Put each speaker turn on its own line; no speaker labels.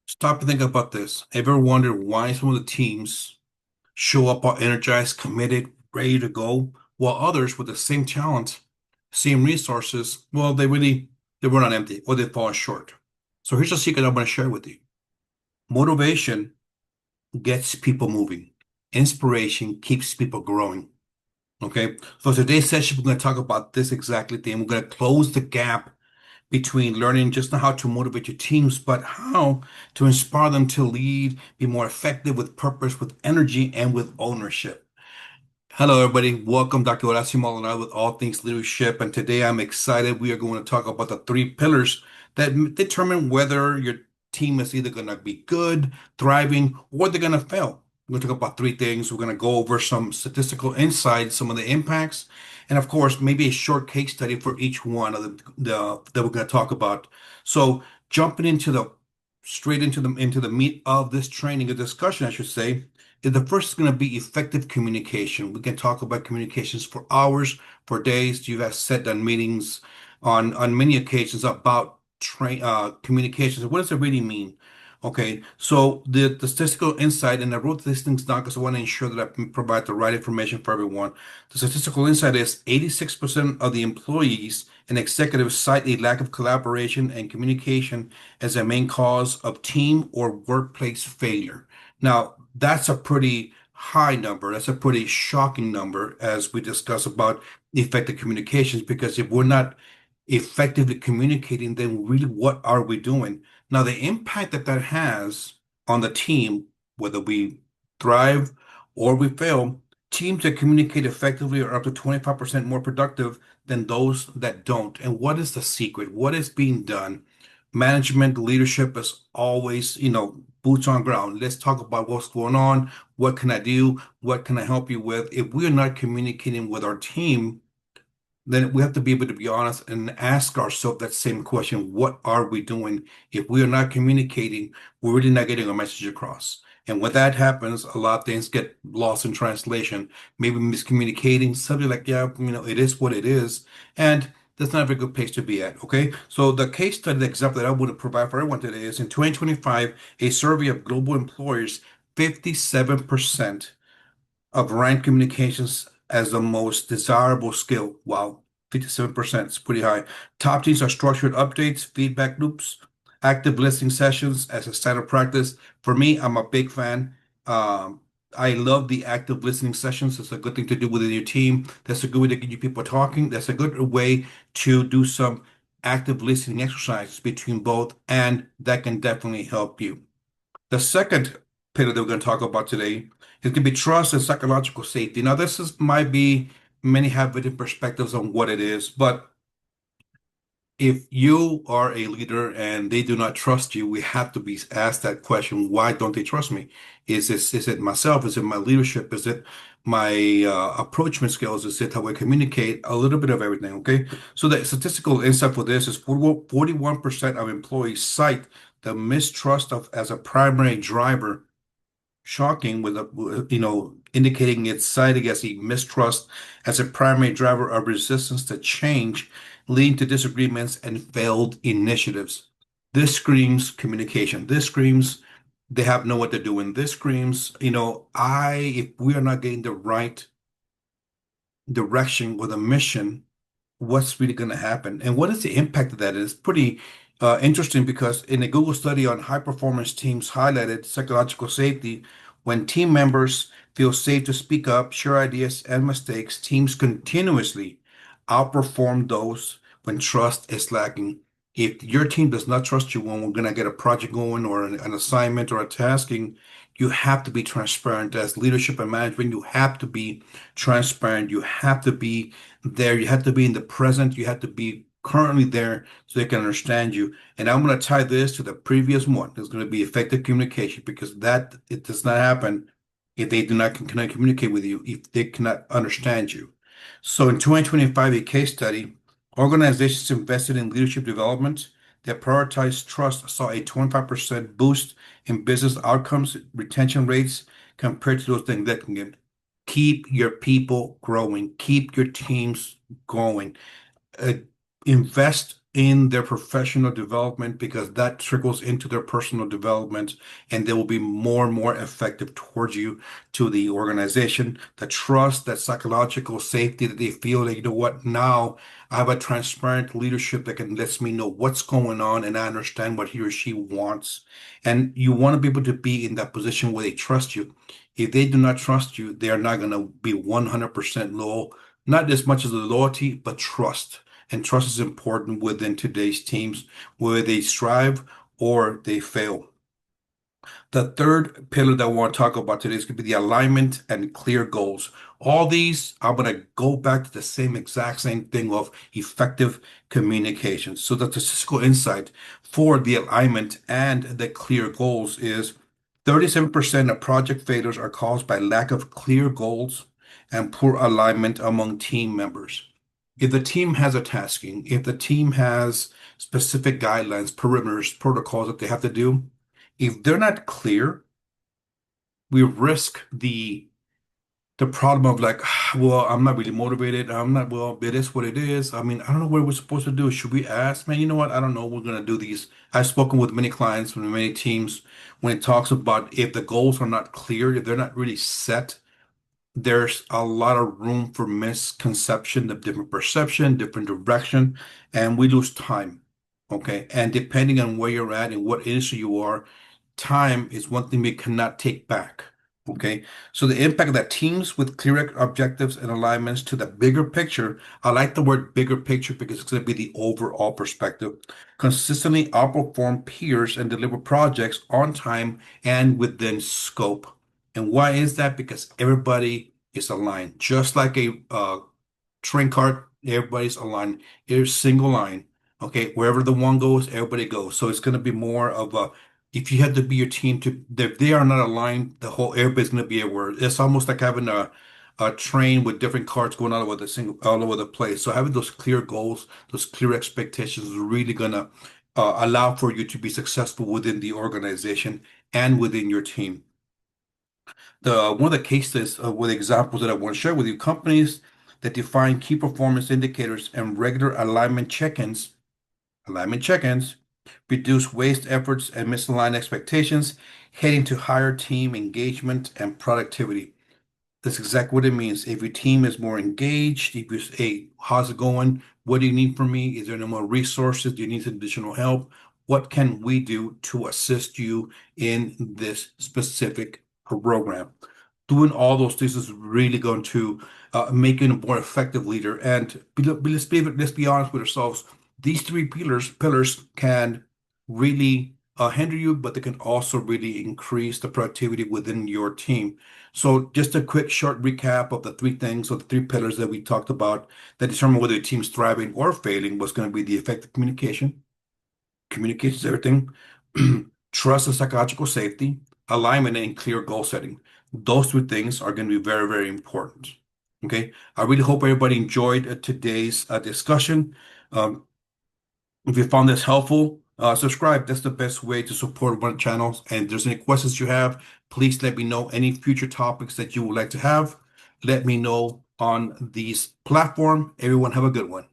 Stop and think about this. Ever wondered why some of the teams show up all energized, committed, ready to go, while others with the same talent, same resources, well, they run on empty or they fall short. So here's a secret I'm going to share with you. Motivation gets people moving. Inspiration keeps people growing. Okay. So today's session, we're going to talk about this exactly thing. We're going to close the gap between learning just not how to motivate your teams, but how to inspire them to lead, be more effective with purpose, with energy, and with ownership. Hello, everybody. Welcome, Dr. Horacio Maldonado with All Things Leadership. And today I'm excited. We are going to talk about the three pillars that determine whether your team is either going to be good, thriving, or they're going to fail. We're going to talk about three things. We're going to go over some statistical insights, some of the impacts, and of course, maybe a short case study for each one of the that we're going to talk about. So, jumping into the straight into the meat of this training, a discussion, I should say. The first is going to be effective communication. We can talk about communications for hours, for days. You have said on meetings on many occasions about communications. What does it really mean? Okay, so the statistical insight, and I wrote these things down because I want to ensure that I provide the right information for everyone. The statistical insight is 86% of the employees and executives cite a lack of collaboration and communication as a main cause of team or workplace failure. Now, that's a pretty high number. That's a pretty shocking number as we discuss about effective communications, because if we're not effectively communicating, then really what are we doing? Now, the impact that that has on the team, whether we thrive or we fail, teams that communicate effectively are up to 25% more productive than those that don't. And what is the secret? What is being done? Management leadership is always, boots on ground. Let's talk about what's going on. What can I do? What can I help you with? If we're not communicating with our team, then we have to be able to be honest and ask ourselves that same question. What are we doing? If we are not communicating, we're really not getting our message across. And when that happens, a lot of things get lost in translation, maybe miscommunicating, something like, yeah, it is what it is. And that's not a very good place to be at. Okay. So the case study, the example that I would provide for everyone today is in 2025, a survey of global employers, 57% of ranked communications as the most desirable skill. Wow, 57% is pretty high. Top teams are structured updates, feedback loops, active listening sessions as a standard practice. For me, I'm a big fan. Um, I love the active listening sessions. It's a good thing to do within your team. That's a good way to get you people talking. That's a good way to do some active listening exercises between both, and that can definitely help you. The second pillar that we're going to talk about today is going to be trust and psychological safety. Now, might be many have different perspectives on what it is, but if you are a leader and they do not trust you, we have to be asked that question. Why don't they trust me? Is it myself? Is it my leadership? Is it my approachment skills? Is it how I communicate? A little bit of everything. Okay. So the statistical insight for this is 41% of employees cite the mistrust of as a primary driver. Shocking, with indicating it's citing as a mistrust as a primary driver of resistance to change, leading to disagreements and failed initiatives. This screams communication. This screams they have know what they're doing. This screams, if we are not getting the right direction with a mission, what's really going to happen? And what is the impact of that? It's pretty interesting, because in a Google study on high performance teams highlighted psychological safety. When team members feel safe to speak up, share ideas and mistakes, teams continuously outperform those when trust is lacking. If your team does not trust you when we're going to get a project going or an assignment or a tasking, you have to be transparent. As leadership and management, you have to be transparent. You have to be there. You have to be in the present. You have to be currently there so they can understand you. And I'm going to tie this to the previous one. There's going to be effective communication, because that it does not happen if they do not cannot communicate with you, if they cannot understand you. So in 2025, a case study, organizations invested in leadership development that prioritized trust saw a 25% boost in business outcomes, retention rates compared to those things that can get. Keep your people growing. Keep your teams going. Uh, Invest in their professional development because that trickles into their personal development and they will be more and more effective towards you to the organization. The trust, that psychological safety that they feel that, you know what, now I have a transparent leadership that can lets me know what's going on and I understand what he or she wants. And you want to be able to be in that position where they trust you. If they do not trust you, they are not going to be 100% loyal, not as much as the loyalty, but trust. And trust is important within today's teams, whether they strive or they fail. The third pillar that I want to talk about today is going to be the alignment and clear goals. All these, I'm going to go back to the same thing of effective communication. So the statistical insight for the alignment and the clear goals is 37% of project failures are caused by lack of clear goals and poor alignment among team members. If the team has a tasking, if the team has specific guidelines, perimeters, protocols that they have to do, if they're not clear, we risk the problem of like, well, I'm not really motivated. I'm not, well, it is what it is. I mean, I don't know what we're supposed to do. Should we ask? Man, you know what? I don't know. We're gonna do these. I've spoken with many clients from many teams when it talks about if the goals are not clear, if they're not really set, there's a lot of room for misconception, of different perception, different direction, and we lose time. Okay. And depending on where you're at and what industry you are, time is one thing we cannot take back. Okay. So the impact that teams with clear objectives and alignments to the bigger picture, I like the word bigger picture because it's going to be the overall perspective, consistently outperform peers and deliver projects on time and within scope. And why is that? Because everybody is aligned. Just like a train cart, everybody's aligned. It's single line. Okay, wherever the one goes, everybody goes. So it's going to be more of a, if you had to be your team to, if they are not aligned, the whole everybody's going to be aware. It's almost like having a train with different carts going all over the place. So having those clear goals, those clear expectations is really going to allow for you to be successful within the organization and within your team. The one of the cases with examples that I want to share with you, companies that define key performance indicators and regular alignment check-ins, reduce waste efforts and misaligned expectations, heading to higher team engagement and productivity. That's exactly what it means. If your team is more engaged, if you say, hey, how's it going? What do you need from me? Is there any more resources? Do you need some additional help? What can we do to assist you in this specific program? Doing all those things is really going to make you a more effective leader. And let's be honest with ourselves. These three pillars can really hinder you, but they can also really increase the productivity within your team. So just a quick short recap of the three things or the three pillars that we talked about that determine whether your team's thriving or failing was going to be the effective communication. Communication is everything. Trust and psychological safety, alignment and clear goal setting. Those three things are going to be very, very important. Okay. I really hope everybody enjoyed today's discussion. Um, if you found this helpful, subscribe. That's the best way to support one channel. And if there's any questions you have, please let me know. Any future topics that you would like to have, let me know on these platform. Everyone have a good one.